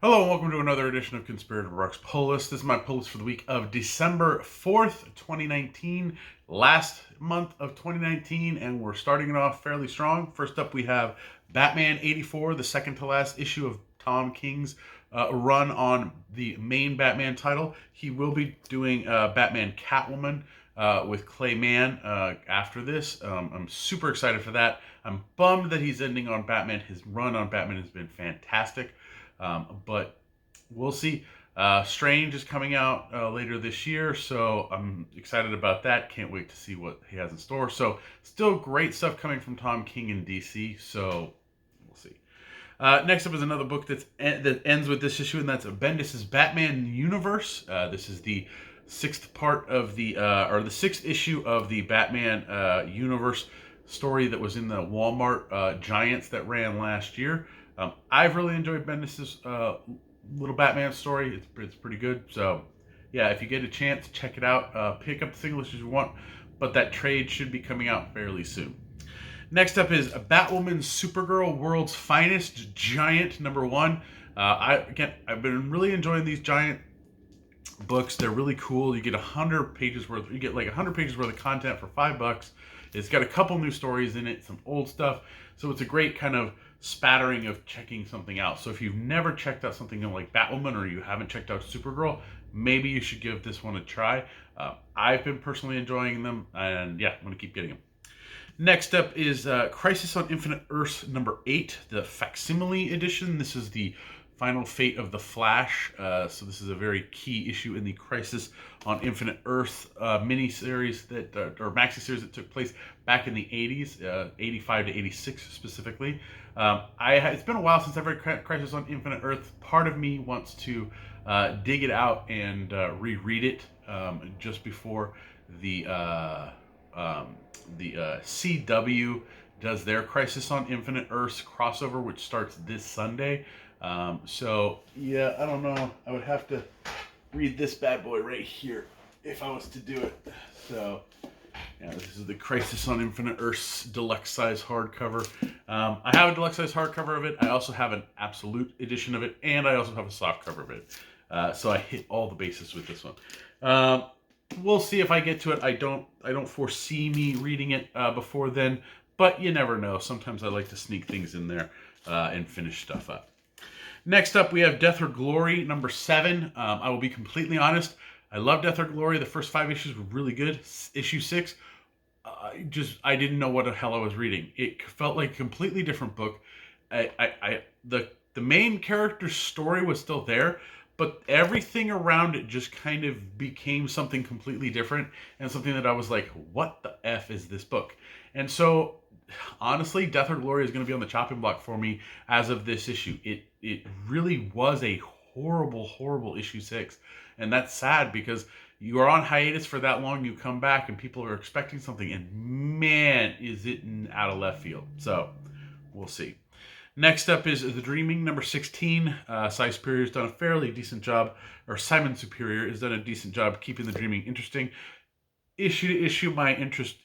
Hello and welcome to another edition of Conspirator Rock's Pull List. This is my pull list for the week of December 4th, 2019. Last month of 2019, and we're starting it off fairly strong. First up, we have Batman 84, the second to last issue of Tom King's run on the main Batman title. He will be doing Batman Catwoman with Clay Mann after this. I'm super excited for that. I'm bummed that he's ending on Batman. His run on Batman has been fantastic. But we'll see. Strange is coming out later this year, so I'm excited about that. Can't wait to see what he has in store. So, still great stuff coming from Tom King in DC, so we'll see. Next up is another book that ends with this issue, and that's Bendis' Batman Universe. This is the sixth part of the sixth issue of the Batman Universe story that was in the Walmart Giants that ran last year. I've really enjoyed Bendis' little Batman story. It's pretty good. So, yeah, if you get a chance, check it out. Pick up the single issues you want, but that trade should be coming out fairly soon. Next up is Batwoman Supergirl World's Finest Giant #1. I've been really enjoying these Giant books. They're really cool. You get 100 pages worth. You get like 100 pages worth of content for $5. It's got a couple new stories in it, some old stuff. So it's a great kind of spattering of checking something out. So if you've never checked out something like Batwoman, or you haven't checked out Supergirl, maybe you should give this one a try. I've been personally enjoying them, and yeah, I'm going to keep getting them. Next up is Crisis on Infinite Earths #8, the facsimile edition. This is the final fate of the Flash. So this is a very key issue in the Crisis on Infinite Earth miniseries or maxi series that took place back in the 80s, 85 to 86 specifically. It's been a while since I've read Crisis on Infinite Earth. Part of me wants to dig it out and reread it just before the CW does their Crisis on Infinite Earths crossover, which starts this Sunday. So yeah, I don't know. I would have to read this bad boy right here if I was to do it. So yeah, this is the Crisis on Infinite Earths deluxe size hardcover. I have a deluxe size hardcover of it. I also have an absolute edition of it, and I also have a soft cover of it. So I hit all the bases with this one. We'll see if I get to it. I don't foresee me reading it before then, but you never know. Sometimes I like to sneak things in there and finish stuff up. Next up, we have Death or Glory #7. I will be completely honest. I love Death or Glory. The first 5 issues were really good. Issue 6, I didn't know what the hell I was reading. It felt like a completely different book. The main character's story was still there, but everything around it just kind of became something completely different, and something that I was like, what the F is this book? And so, honestly, Death or Glory is going to be on the chopping block for me as of this issue. It really was a horrible issue 6, and that's sad because you are on hiatus for that long. You come back and people are expecting something, and man, is it out of left field. So we'll see. Next up is The Dreaming #16. Simon Superior has done a fairly decent job, or Simon Superior has done a decent job keeping The Dreaming interesting. Issue to issue, my interest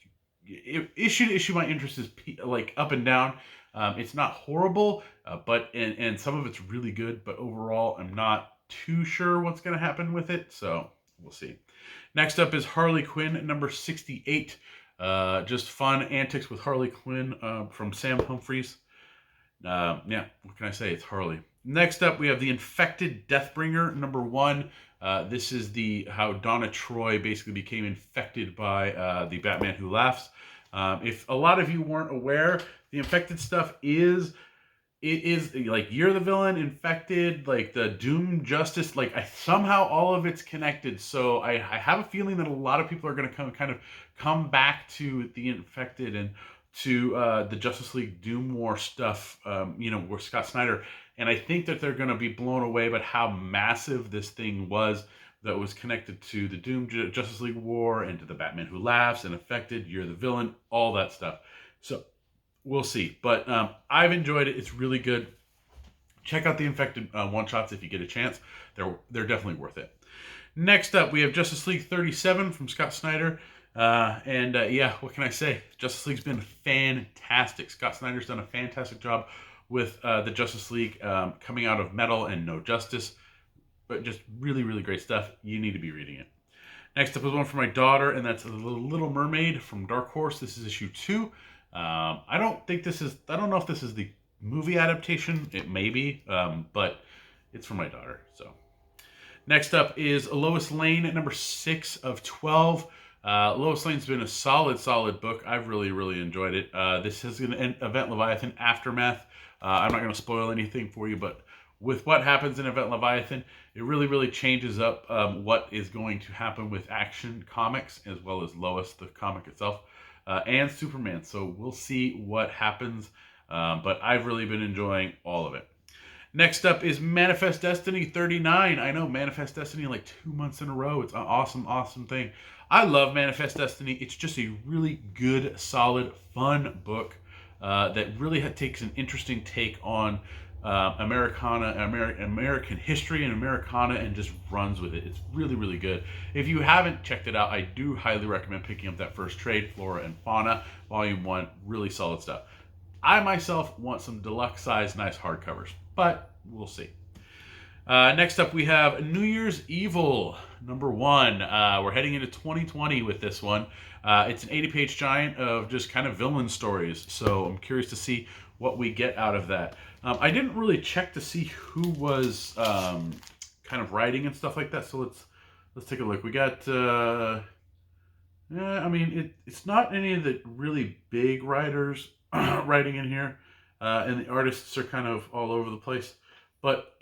is like up and down. It's not horrible, but and some of it's really good, but overall, I'm not too sure what's going to happen with it, so we'll see. Next up is Harley Quinn #68. Just fun antics with Harley Quinn from Sam Humphries. Yeah, what can I say? It's Harley. Next up, we have The Infected Deathbringer #1. This is how Donna Troy basically became infected by the Batman Who Laughs. If a lot of you weren't aware, the Infected stuff is like You're the Villain, Infected, like the Doom Justice, like somehow all of it's connected. So I have a feeling that a lot of people are going to come back to the Infected and to the Justice League Doom War stuff, with Scott Snyder. And I think that they're going to be blown away by how massive this thing was that was connected to the Doom Justice League War and to the Batman Who Laughs and Infected, You're the Villain, all that stuff. So we'll see. But I've enjoyed it. It's really good. Check out the Infected one-shots if you get a chance. They're definitely worth it. Next up, we have Justice League 37 from Scott Snyder. Yeah, what can I say? Justice League's been fantastic. Scott Snyder's done a fantastic job with the Justice League coming out of Metal and No Justice. But just really, really great stuff. You need to be reading it. Next up is one for my daughter, and that's The Little Mermaid from Dark Horse. This is issue 2. I don't know if this is the movie adaptation. It may be, but it's for my daughter. So next up is Lois Lane at number 6 of 12. Lois Lane's been a solid book. I've really, really enjoyed it. This is an Event Leviathan aftermath. I'm not going to spoil anything for you, but with what happens in Event Leviathan, it really, really changes up what is going to happen with Action Comics, as well as Lois, the comic itself, and Superman. So we'll see what happens, but I've really been enjoying all of it. Next up is Manifest Destiny 39. I know, Manifest Destiny like 2 months in a row. It's an awesome thing. I love Manifest Destiny. It's just a really good, solid, fun book that really takes an interesting take on American history and Americana, and just runs with it. It's really, really good. If you haven't checked it out, I do highly recommend picking up that first trade, Flora and Fauna, Volume 1. Really solid stuff. I myself want some deluxe size, nice hardcovers, but we'll see. Next up, we have New Year's Evil, number 1. We're heading into 2020 with this one. It's an 80-page giant of just kind of villain stories, so I'm curious to see what we get out of that. I didn't really check to see who was kind of writing and stuff like that, so let's take a look. We got, it's not any of the really big writers writing in here, and the artists are kind of all over the place. But,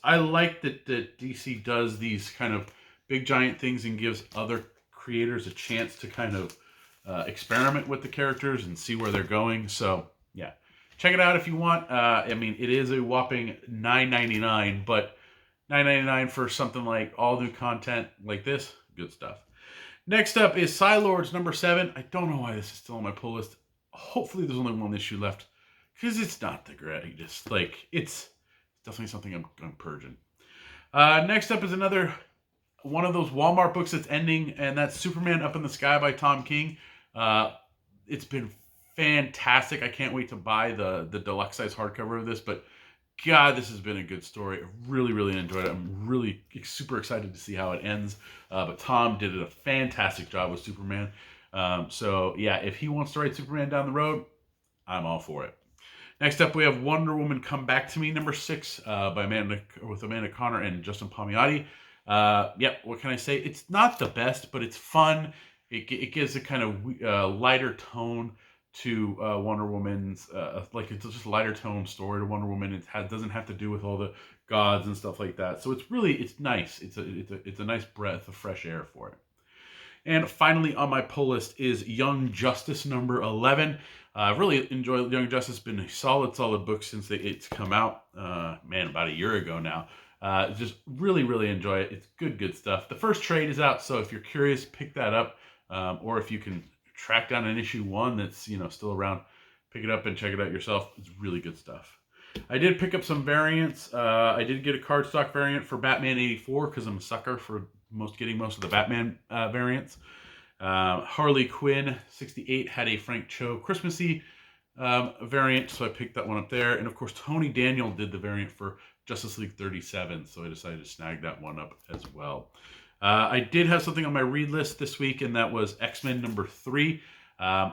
I like that DC does these kind of big giant things and gives other creators a chance to kind of experiment with the characters and see where they're going. So, yeah. Check it out if you want. It is a whopping $9.99, but $9.99 for something like all new content like this, good stuff. Next up is Psylords number 7. I don't know why this is still on my pull list. Hopefully there's only one issue left, because it's not the greatest. It's definitely something I'm purging. Next up is another one of those Walmart books that's ending, and that's Superman Up in the Sky by Tom King. It's been fantastic. I can't wait to buy the deluxe size hardcover of this, but God, this has been a good story. I really, really enjoyed it. I'm really super excited to see how it ends. But Tom did a fantastic job with Superman. So yeah, if he wants to write Superman down the road, I'm all for it. Next up, we have Wonder Woman Come Back to Me, number 6, by Amanda Conner and Justin Palmiotti. What can I say? It's not the best, but it's fun. It gives a kind of lighter tone to Wonder Woman's, it's just a lighter tone story to Wonder Woman. It doesn't have to do with all the gods and stuff like that. So it's nice. It's a nice breath of fresh air for it. And finally on my pull list is Young Justice number 11. I've really enjoyed Young Justice. It's been a solid book since it's come out. About a year ago now. Just really, really enjoy it. It's good stuff. The first trade is out, so if you're curious, pick that up. Or if you can track down an issue 1 that's still around, pick it up and check it out yourself. It's really good stuff. I did pick up some variants. I did get a cardstock variant for Batman 84 because I'm a sucker for getting most of the Batman variants. Harley Quinn 68 had a Frank Cho Christmassy variant, so I picked that one up there. And of course, Tony Daniel did the variant for Justice League 37, so I decided to snag that one up as well. I did have something on my read list this week, and that was X-Men number 3.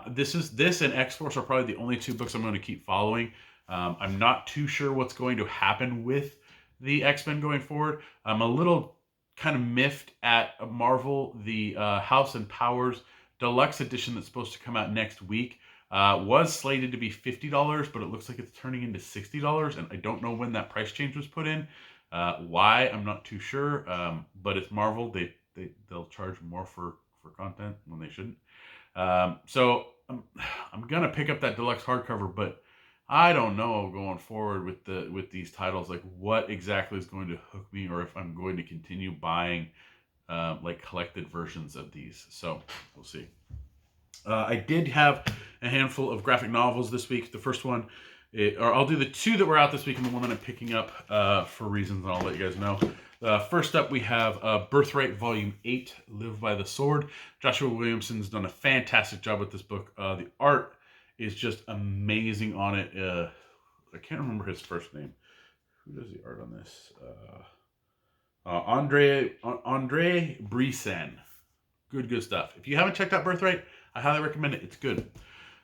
This and X-Force are probably the only 2 books I'm going to keep following. I'm not too sure what's going to happen with the X-Men going forward. I'm a little kind of miffed at Marvel. The House and Powers Deluxe Edition that's supposed to come out next week was slated to be $50, but it looks like it's turning into $60, and I don't know when that price change was put in. Why, I'm not too sure, but it's Marvel. They'll charge more for content when they shouldn't. So I'm gonna pick up that deluxe hardcover, but I don't know going forward with these titles, like what exactly is going to hook me, or if I'm going to continue buying collected versions of these. So we'll see. I did have a handful of graphic novels this week. The first one, I'll do the 2 that were out this week and the one that I'm picking up for reasons, and I'll let you guys know. First up, we have Birthright Volume 8, Live by the Sword. Joshua Williamson's done a fantastic job with this book. The art is just amazing on it. I can't remember his first name. Who does the art on this? Andre Brisson. Good stuff. If you haven't checked out Birthright, I highly recommend it. It's good.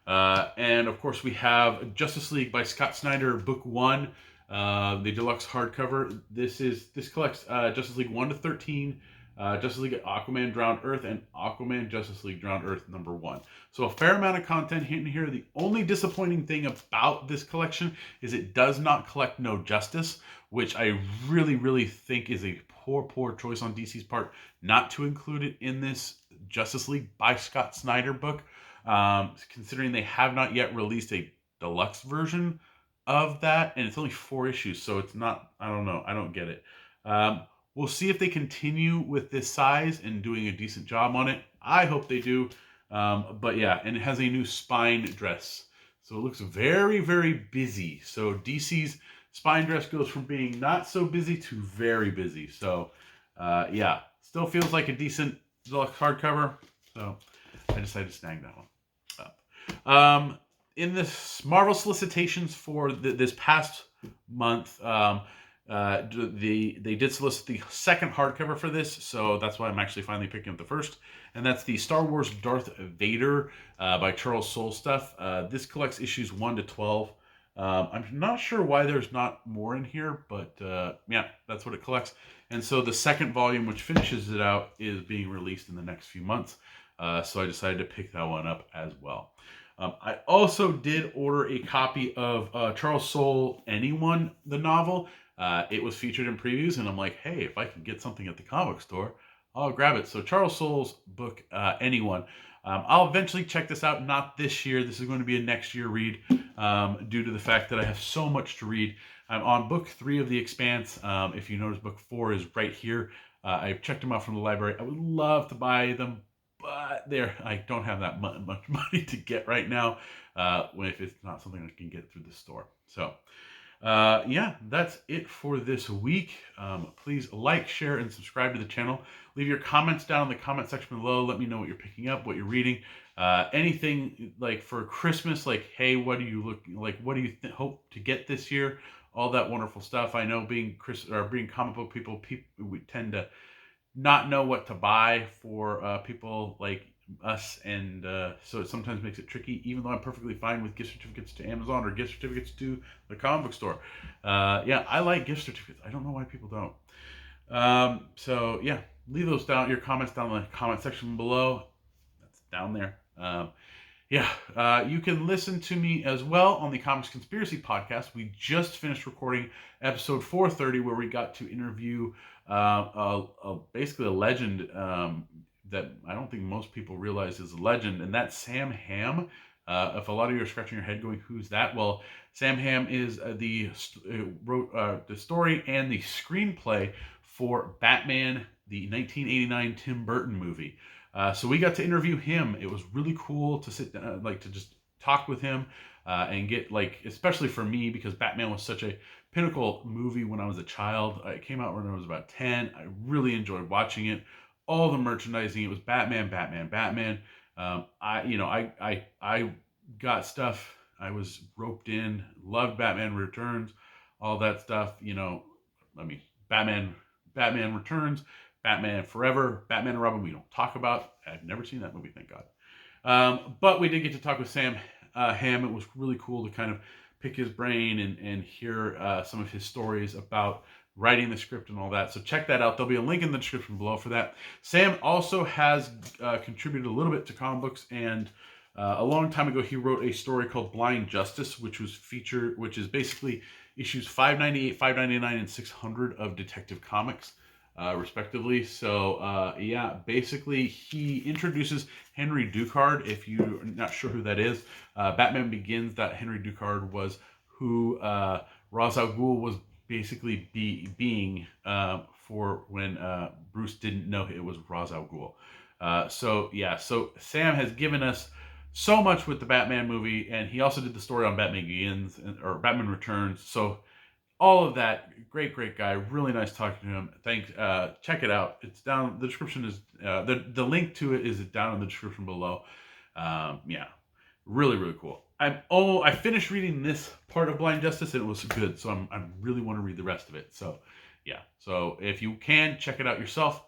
And of course, we have Justice League by Scott Snyder, Book 1, the deluxe hardcover. This collects Justice League 1 to 13, Justice League Aquaman Drowned Earth, and Aquaman Justice League Drowned Earth #1. So a fair amount of content in here. The only disappointing thing about this collection is it does not collect No Justice, which I really think is a poor choice on DC's part not to include it in this Justice League by Scott Snyder book. Considering they have not yet released a deluxe version of that, and it's only 4 issues, so it's not, I don't know, I don't get it. We'll see if they continue with this size and doing a decent job on it. I hope they do. But yeah, and it has a new spine dress, so it looks very busy. So DC's spine dress goes from being not so busy to very busy. So yeah, still feels like a decent deluxe hardcover. So I decided to snag that one up. In the Marvel solicitations for this past month, they did solicit the second hardcover for this, so that's why I'm actually finally picking up the first, and that's the Star Wars Darth Vader by Charles Soule stuff. This collects issues 1 to 12. I'm not sure why there's not more in here, but yeah, that's what it collects. And so the second volume, which finishes it out, is being released in the next few months. So I decided to pick that one up as well. I also did order a copy of Charles Soule, Anyone, the novel. It was featured in previews, and I'm like, hey, if I can get something at the comic store, I'll grab it. So Charles Soule's book, Anyone. I'll eventually check this out. Not this year. This is going to be a next year read due to the fact that I have so much to read. I'm on book 3 of The Expanse. If you notice, book 4 is right here. I've checked them out from the library. I would love to buy them, but I don't have that much money to get right now if it's not something I can get through the store. So yeah, that's it for this week. Please like, share, and subscribe to the channel. Leave your comments down in the comment section below. Let me know what you're picking up, what you're reading. Anything like for Christmas, like, hey, what do you hope to get this year? All that wonderful stuff. I know being comic book people, we tend to not know what to buy for people like us, and so it sometimes makes it tricky, even though I'm perfectly fine with gift certificates to Amazon or gift certificates to the comic book store. Yeah, I like gift certificates. I don't know why people don't. So yeah, leave those down, your comments down in the comment section below. That's down there. Yeah, you can listen to me as well on the Comics Conspiracy podcast. We just finished recording episode 430, where we got to interview basically a legend that I don't think most people realize is a legend, and that's Sam Hamm. If a lot of you are scratching your head going, who's that? Well, Sam Hamm is wrote the story and the screenplay for Batman, the 1989 Tim Burton movie. So we got to interview him. It was really cool to sit down, to just talk with him and get, especially for me, because Batman was such a pinnacle movie when I was a child. It came out when I was about 10. I really enjoyed watching it. All the merchandising, it was Batman. I got stuff. I was roped in. Loved Batman Returns, all that stuff. Batman Returns, Batman Forever, Batman and Robin. We don't talk about. I've never seen that movie, thank God. But we did get to talk with Sam Hamm. It was really cool to kind of pick his brain and hear some of his stories about writing the script and all that. So check that out. There'll be a link in the description below for that. Sam also has contributed a little bit to comic books, and a long time ago he wrote a story called Blind Justice, which is basically issues 598, 599, and 600 of Detective Comics, respectively. So yeah, basically he introduces Henry Ducard. If you're not sure who that is, Batman Begins, that Henry Ducard was who Ra's al Ghul was basically being for when Bruce didn't know it was Ra's al Ghul. So yeah, so Sam has given us so much with the Batman movie, and he also did the story on Batman Begins or Batman Returns. So all of that, great guy, really nice talking to him. Thanks. Check it out. It's down. The description is the link to it is down in the description below. Yeah. Really, really cool. I finished reading this part of Blind Justice and it was good, so I really want to read the rest of it. So yeah, so if you can check it out yourself.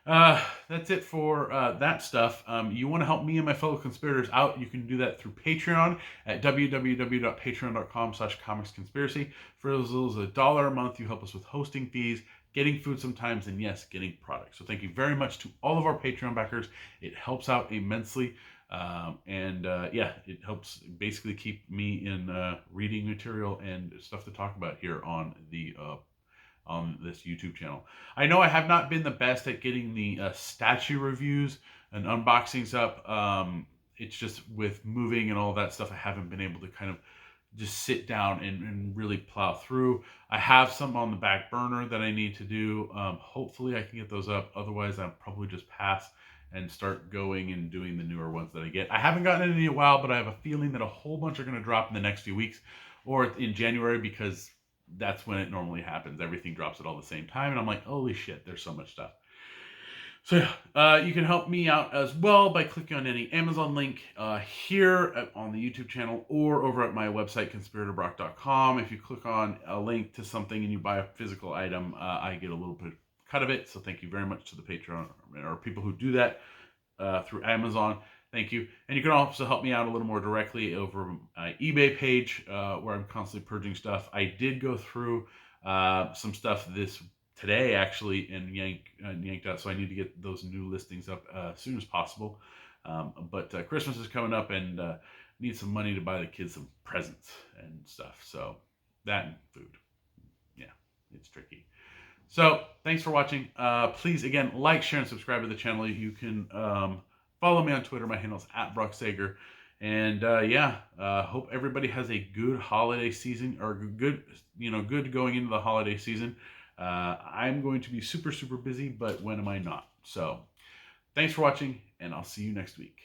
That's it for that stuff. You want to help me and my fellow conspirators out, you can do that through Patreon at www.patreon.com/comicsconspiracy. For as little as $1 a month, you help us with hosting fees, getting food sometimes, and yes, getting products. So thank you very much to all of our Patreon backers. It helps out immensely. Yeah, it helps basically keep me in reading material and stuff to talk about here on this YouTube channel. I know I have not been the best at getting the statue reviews and unboxings up. It's just with moving and all that stuff, I haven't been able to kind of just sit down and really plow through. I have some on the back burner that I need to do. Hopefully I can get those up. Otherwise, I'll probably just pass and start going and doing the newer ones that I get. I haven't gotten any in a while, but I have a feeling that a whole bunch are going to drop in the next few weeks or in January because that's when it normally happens. Everything drops at all the same time. And I'm like, holy shit, there's so much stuff. So yeah, you can help me out as well by clicking on any Amazon link here on the YouTube channel or over at my website, conspiratorbrock.com. If you click on a link to something and you buy a physical item, I get a little bit cut of it. So thank you very much to the Patreon or people who do that through Amazon. Thank you. And you can also help me out a little more directly over my eBay page where I'm constantly purging stuff. I did go through some stuff today actually and yanked out, so I need to get those new listings up as soon as possible. But Christmas is coming up and need some money to buy the kids some presents and stuff. So that and food. Yeah, it's tricky. So thanks for watching. Please, again, like, share, and subscribe to the channel. You can follow me on Twitter. My handle is @BrockSager. And hope everybody has a good holiday season or good going into the holiday season. I'm going to be super, super busy, but when am I not? So thanks for watching, and I'll see you next week.